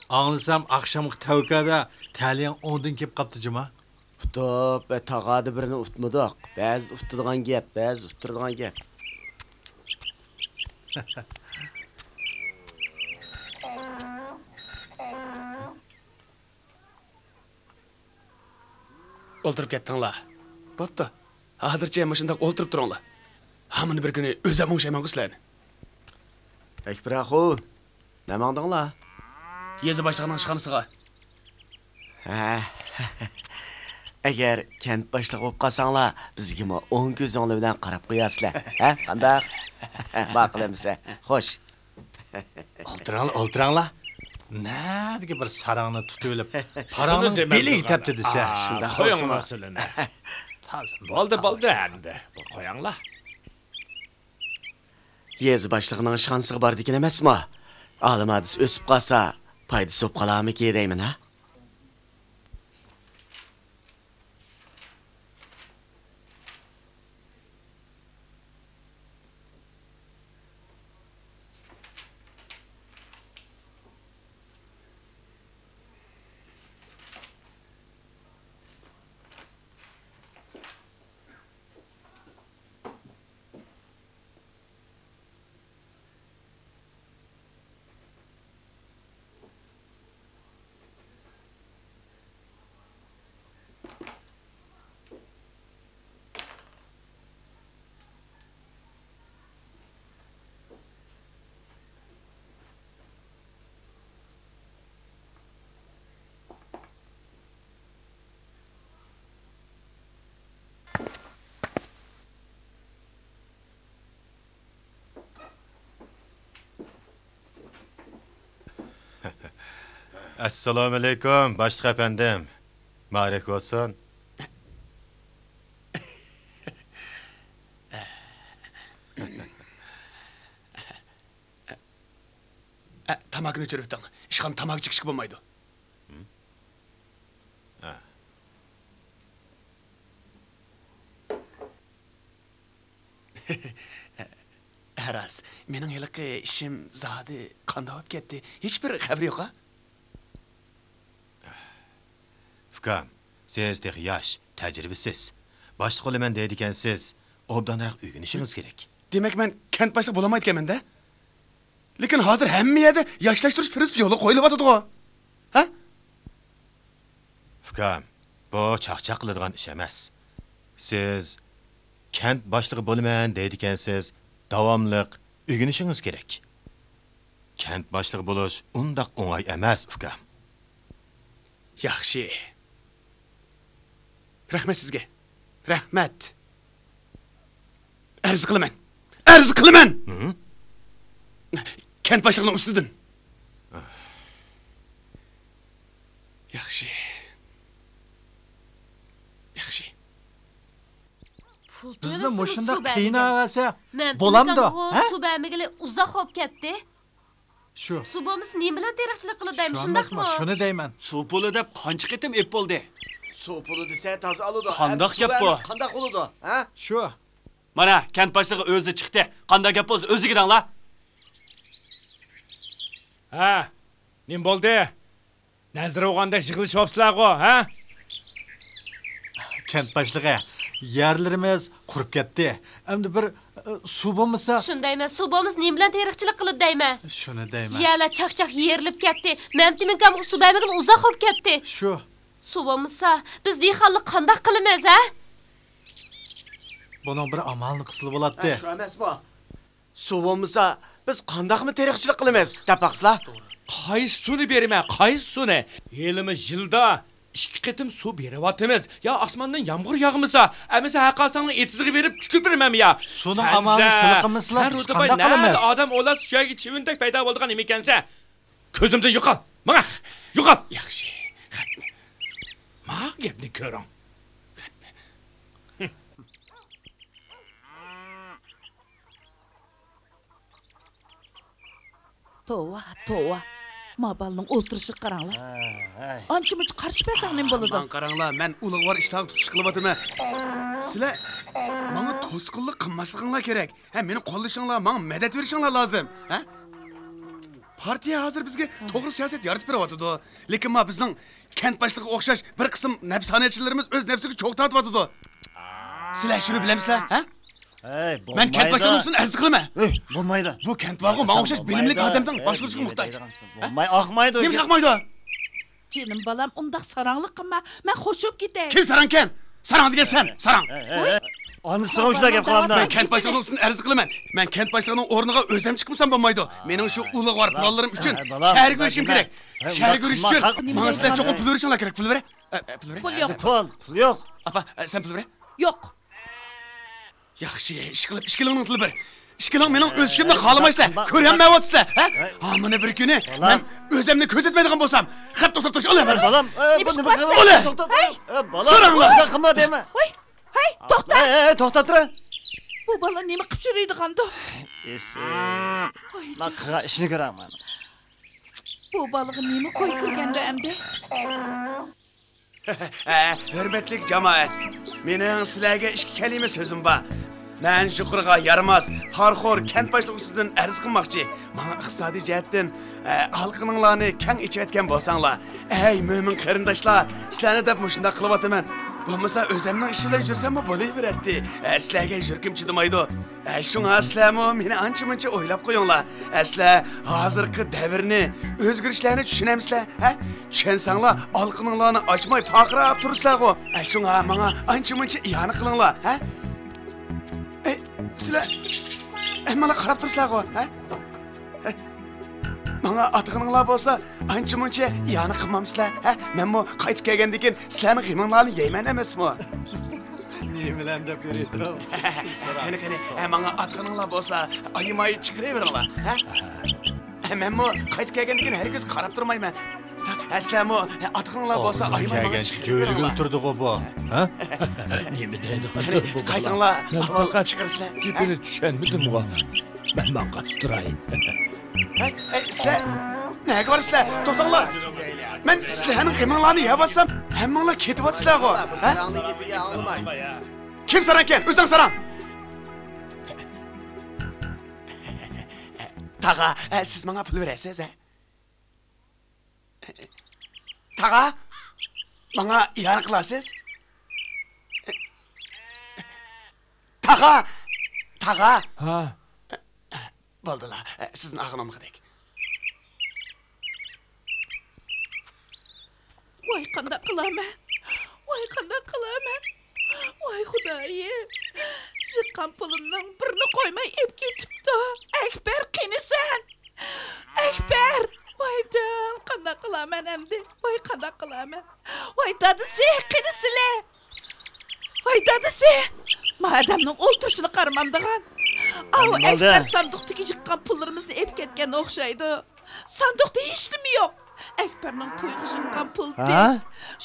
Anlasam akşamlık tavukada taliyan 10'dan kep kaptı cıma. Utup ve tağadı birini utmadık. Bəzi uttuduğun gep, bəzi utturduğun gep. O'ltirib ketdinglar. Bo'pti. Hozircha ham shunday o'ltirib turinglar. Hammani bir kuni o'zim o'ngshayman sizlarni. Ekbiraxun, ne mandыңlar? Yezi boshlig'ining ishxonasiga. Eğer kent başlığı olup kalsanlar, bizge mi 10 gözünle bilen qarab qo'yasizlar. Ha? Qandaq? Baqılamsa. Xo'sh. O'ltiranglar. Nadiga bir sarangni tutib olib, parangni beliga tepdi desa, shunda qo'ying masalani. Bo'ldi endi. Qo'yinglar. Yezi başlığının şansı var dikin emasmi? Almadis o'sib qolsa, foydasi bo'lib qolarmiki deyman, ha? Assalomu alaykum, boshliq efendim. Ma'rif olsun. Tamakini o'chiribding. Ishxon tamak chekishga bo'lmaydi. Aras, mening hiliqi ishim zodi qanday bo'lib ketdi? Hech bir xabar yo'q-a? Fukam, siz de yaş, tecrübesiz. Başlık olaman deydiken siz, obdanıraq öğrenişiniz gerek. Demek men kent boshliq bo'lamaydi ekanman-da. Lekin hozir hamma yerda yoshlashtirish prinsipi yo'li qo'yilyapti-ku. Ha? Fukam, bu çaqçaq qiladigan ish emas. Siz kent başlığı bo'laman deydiken siz, davamlıq öğrenişiniz gerek. Kent başlığı bo'lish undaq o'ng'ay emas, Fukam. Yaxshi. Rahmat sizga. Rahmat. Arz qilaman. Arz qilaman. Kent boshlig'ining ustidan. Yaxshi. Yaxshi. Bizni mushunda qiynag'asa bo'lamdi, ha? Suv bermagili uzoq bo'lib ketdi. Shu. Suv bo'lmasa nima bilan teriqchilik qiladi? Shundaqmi? Shuni deyman. Suv puli deb qancha qitim ep bo'ldi. Suv puli desa toza oladi. Qandoq gap bu? Qandoq bo'ladi, ha? Shu. Mana kent boshlig'i o'zi chiqdi. Qanday gap bo'lsa o'ziga danglar. Ha, nim bo'ldi? Nazir o'g'anda yig'ilishyapsizlar-ku, ha? Kent boshlig'i, yerlarimiz qurib ketdi. Endi bir suv bo'lmasa, Shundaymi? Suv bo'lmasa nima bilan teriqchilik qiladi deyman. shuni deyman. Yerlar chaqchaq yerilib ketdi. Mamtimin kam suv bermagili uzoq bo'lib ketdi. Shu. Suv bo'lmasa biz dehqonlik qanday qilamiz, ha? Buning bir amalni qilsa bo'ladi. Shu emasmi? Suv bo'lmasa biz qandoqmi teriqchilik qilamiz? Tapaqsizlar? Qaysi suvni beraman? Qaysi suvni? Yilimiz yilda 2 qitim suv beryapmiz. Ya osmondan yomg'ir yog'masa, amisa haqasangni etizig'i berib tukib beraman ya. Suvni amalni silqimizlar biz qanday qilamiz? Odam o'las suyagi chivindak paydo bo'lgan nima ekansa, ko'zimdan yo'qol. Mana, yo'qol. Yaxshi. Ma gapni ko'ring. Tova. Mabalning o'ltirishi qaranglar. Ancha-muncha qarshipasang nima bo'ladi? Man qaranglar, men ulug'vor ishlar tutish qilyapman. Sizlar menga to'sqinlik qilmasliginglar kerak. Ha, meni qo'llashinglar, menga madad berishinglar lozim, ha? partiya hozir bizga to'g'ri siyosat yaratib beryapti. Lekin ma bizning kent boshlig'iga o'xshash bir qism nafsoniyatchilarimiz o'z nafsiga cho'q tortyapti. Sizlar shuni bilamsizlar, ha? Men kent boshlig'ini uchun arz qilaman. Bo'lmaydi. Bu kent bog'i menga o'xshash bilimli odamning boshqarishiga muhtoj. Bo'lmay, oqmaydi. Nima chaqmaydi? Canım balam undaq saranglik qilma. Men xo'shib ketay. Kim sarankan? Sarang degan sen, sarang. Onisiga ushlar gap qilamda. Men kent boshlig'i uchun arz qilaman. Men kent boshlig'ining o'rniga o'zim chiqmasam bo'lmaydi. Mening shu ulug'vor pullarim uchun shaharga yurishim kerak. Shaharga yurish uchun menga sizlar cho'qim pul berishinglar kerak. Pul ber. Pul yo'q. Pul yo'q. Apa, sen pul ber. Yo'q. Yaxshi, ish qilib, ishkilingni pul ber. Ishkiling mening o'z ishimni xohlamaysizlar, ko'rolmayapsizlar, ha? Mana bir kuni men o'zimni ko'rsatmaydigan bo'lsam, xat to'xtab turish olaman. Balam, to'xtab. Balam, so'ranglar. Qilma dema. Hey, to'xta. To'xta tur. Bu bola nima qilib yuradigan-da? Men qilgan ishni ko'raman. Bu bolaga nima qo'y kirganda endi? Hurmatli jamoat, mening sizlarga ikki kalima so'zim bor. Men yuqoriga yaramas, harxor kent boshlig'isidan arz qilmoqchi. Menga iqtisodiy jihatdan xalqinglarni keng ichayotgan bo'lsanglar, ey mo'min qarindoshlar, sizlarni deb shunday qilyapman. Bo'lmasa o'zimning ishimda yursam bo'laveradi. Sizlarga yurkim chidamaydi. Shunga sizlarmi meni ancha-muncha o'ylab qo'yinglar. Sizlar hozirgi davrni, o'zgarishlarni tushunamsizlar? Ha? Tushensanglar, xalqinglarni ochmay faqirab tursizlar-ku. Shunga menga ancha-muncha iyona qilinglar, ha? Sizlar mana qarab tursizlar-ku, ha? Menga atqininglar bo'lsa, ancha-muncha iyona qilmamsizlar, ha? Menmo qaytib kelgandan keyin sizlarning g'iminglarni yeyman emasmi? Nima deb beraysiz? Qani, menga atqininglar bo'lsa, ayimay chiqiraveringlar, ha? Menmo qaytib kelgandan keyin har kuz qarab turmayman. Sizlarmi atqininglar bo'lsa, ayimay jo'yligil turdi-ku bu, ha? Nima deydi? Qaysanglar avval chiqirsizlar. Gapini tushunmadim bu. Men qarashtiray. Sizlar nega borsizlar? To'xtanglar. Men sizlarning g'iminglarni yeyabotsam, hammanglar ketyapsizlar-ku. Sarangning gapiga anglamay. Kim sarankan? O'zing sarang. Tag'a, siz menga pul berasiz, ha? Tag'a, menga iyona qilasiz? Tag'a. Ha. Bo'ldilar. Sizning ag'inamqidek. Voy qanday qilaman? Voy xudoyim. Yiqqan pulimning birini qo'ymay eb ketibdi. Akbar qinisan. Akbar. Voy dam, qanday qilaman endi? Voy qanday qilaman? Voy dadisi, qinisizlar. Voy dadisi. Madamning o'ltirishini qaramamdigan. Av Akbar sanduqdagi yiqqan pullarimizni eb ketgan o'xshaydi. Sanduqda hech nima yo'q. Akbarning to'yga yiqqan puldi.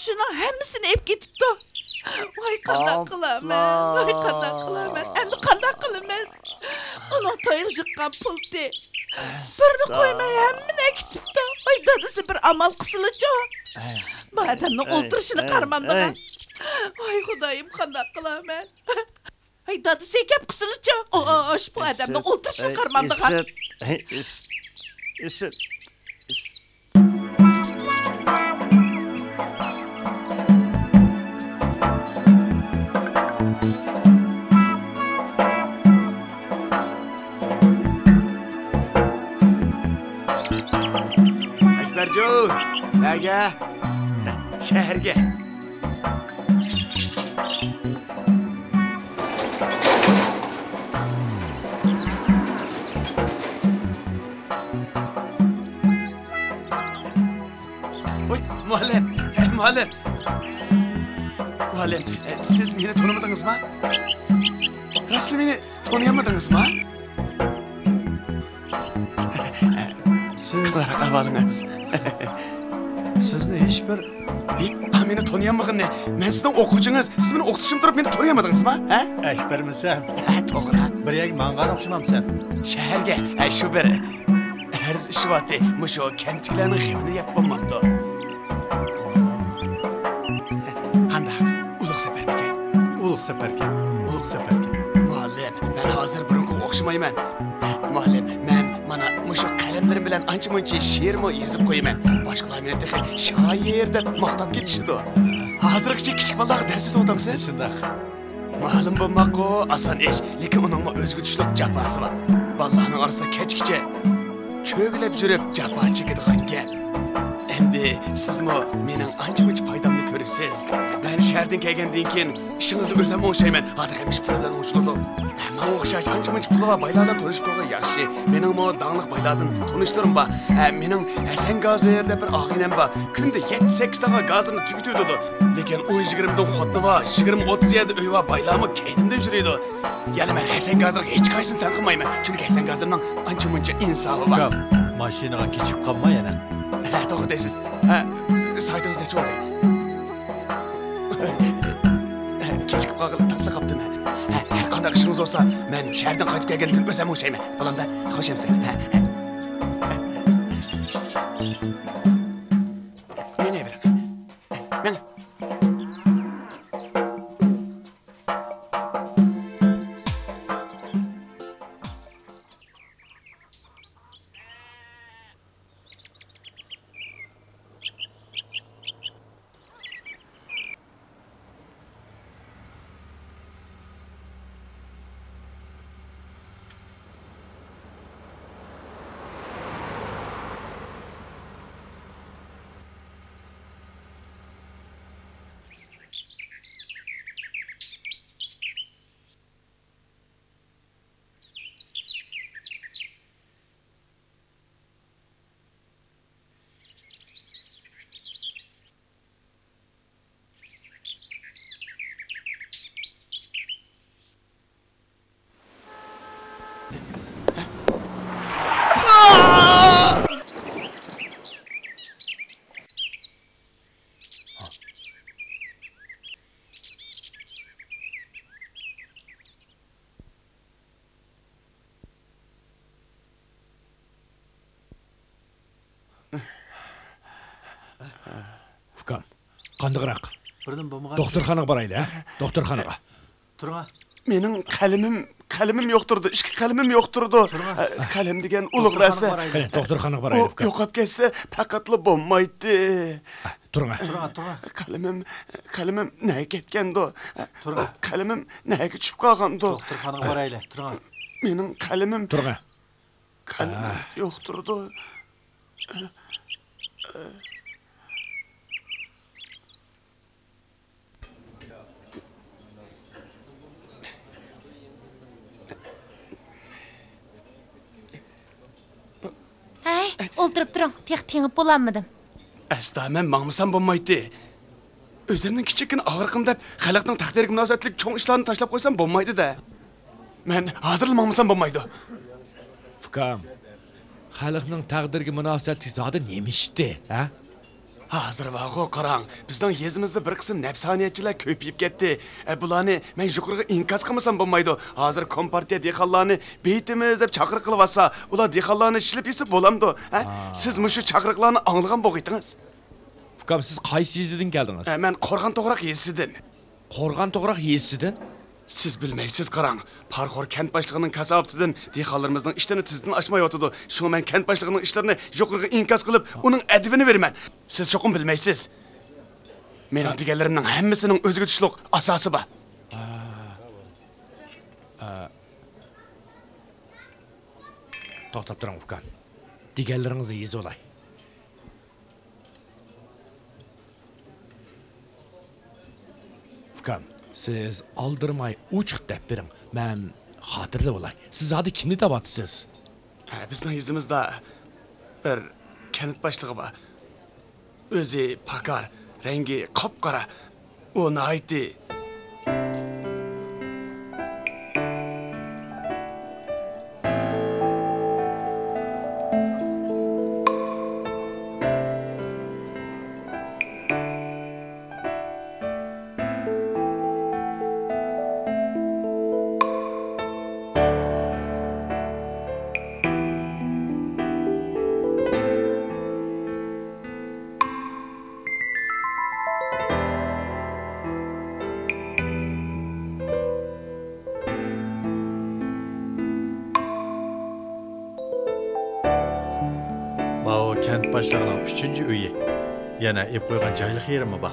Shuning hammasini eb ketibdi. Voy qanday qilaman? Endi qanday qilamiz? Uning to'yga yiqqan puldi. Birini qo'ymay hammani ketibdi. Voy dadisi bir amal qilsin-chi. Madamning o'ltirishini qaramamdigan. Voy xudoyim, qanday qilaman? Ay dadisi gap qilsin-chi. Bu odamning o'ltirishini qaramamdigan. Isit. Akbarjo, nega? Shaharga. Muallim. Muallim, siz meni tanımadınızmı? Rasli meni tanıyamadınızmı? Siz Qavalınız. sizni hech bir Meni tanıyamadın. Ben sizden okuyucunuz. Siz beni okutuşum durup beni tanıyamadınız mı? Ha? Akbarmisan? To'g'ri. Bir yak manga o'xshamamsan. Shaharga, shu bir arz ishi vaqti, musho kentliklarning g'imini yeb bo'lmabdi. Qanday? Ulug' safarga. Ulug' safarga. Muallim, men hozir burunga o'xshamayman. Muallim, men Mana mushu qalamlarim bilan ancha-muncha she'rmi yozib qo'yaman. Boshqalar meni texi shoir deb maqtab ketishdi. Hozirgacha kichik bolalarga dars o'tyapsiz? Shundoq. Ma'lum bo'lmaqo oson ish, lekin uning o'zga tushliq jafosi bor. Bolalarning orasida kechgacha cho'g'lab yurib jafo chekadigan gap. Endi sizmi mening ancha-muncha foydamni ko'rasiz. Men shahardan kelgandan keyin ishingizni o'zim o'xshayman. Hozir ham ish pullardan o'xshaydi. Hamma o'xshash ancha-muncha pul va baylardan tanishib qo'ygan yaxshi. Mening mo danglik baylardan tanishtirim bor. Mening Hasan Gazir deb bir og'inam bor. Kunda 7-8 tane gazini tugutadi. Lekin 10-20 dan xotni bor, 20-30 yerda uy va baylarmi keydimdan yuradi. Ya'ni men Hasan Gazirga hech qaysini tanqimayman. Chunki Hasan Gazirning ancha-muncha insofi bor. Ukam, mashinaga kechib qolma yana. To'g'ri deysiz. Saytingizda cho'g'ri. Kechikib qolgan tasla qapti men. Har qanday ishingiz bo'lsa, men shahardan qaytib kelgandan o'zim o'xshayman. Bo'landa, xo'shamsiz. Meni bering. Men Ukam, qandoqroq? Birdan bo'lmagan. Doktorxonaga borayli, ha? Doktorxonaga. Turing. mening qalamim yo'qtirdi. Ikki qalamim yo'qtirdi. Qalam degan ulug' narsa. Qani, doktorxonaga borayli, ukam. Yo'qolib ketsa, faqatla bo'lmaydi. Turing. Qalamim nega ketgandi? Turing. Qalamim nega tushib qolgandi? Doktorxonaga borayli. Turing. Mening qalamim Turing. yo'qtirdi. Hey, o'ltirib turing. Teq tengib bo'lanmadim. Asla men mangmisam bo'lmaydi. O'zimning kichikini og'riqim deb xalqning taqdiriga munosabatlik cho'ng ishlarni tashlab qo'ysam bo'lmaydi-da. Men hozir mangmisam bo'lmaydi. Ukam, xalqning taqdiriga munosabatli zodi nemishdi, ha? Hozir vaqo qarang, bizning yezimizda bir qism nafsoniyatchilar ko'payib ketdi. Bularni men yuqoriga inkos qilmasam bo'lmaydi. Hozir kompartiya dehqonlarni beytimiz deb chaqiriq qilyapsa, ular dehqonlarni ishlab yesa bo'lamdi. Siz mushu chaqiriqlarni anglagan bo'g'idingiz. Ukam, siz qaysi yezidan keldingiz? Men Qo'rg'on to'g'roq yesidim. Qo'rg'on to'g'roq yesidan? Siz bilmaysiz qarang. Parxor kent boshlig'ining kasobatidan dehqonlarimizning ishlarini tizdan oshmayotdi. Shu men kent boshlig'ining ishlarini yuqoriga inkos qilib, uning adibini beraman. Siz cho'qim bilmaysiz. Mening deganlarimning hammasining o'ziga tushliq asosi bor. To'xtab turing, ukam. Deganlaringizni yezolay. Ukam, siz oldirmay uchiq deb bering. Men xotirli bo'lay. Siz hozir kimni tabotsiz? Bizning yuzimizda bir kent boshlig'i bor. O'zi pakar, rengi qop-qora. U nihoyatda Ау, kent başlığının 3-cü üyü. Yana ep qoyğan jaylı xeyirmi ba?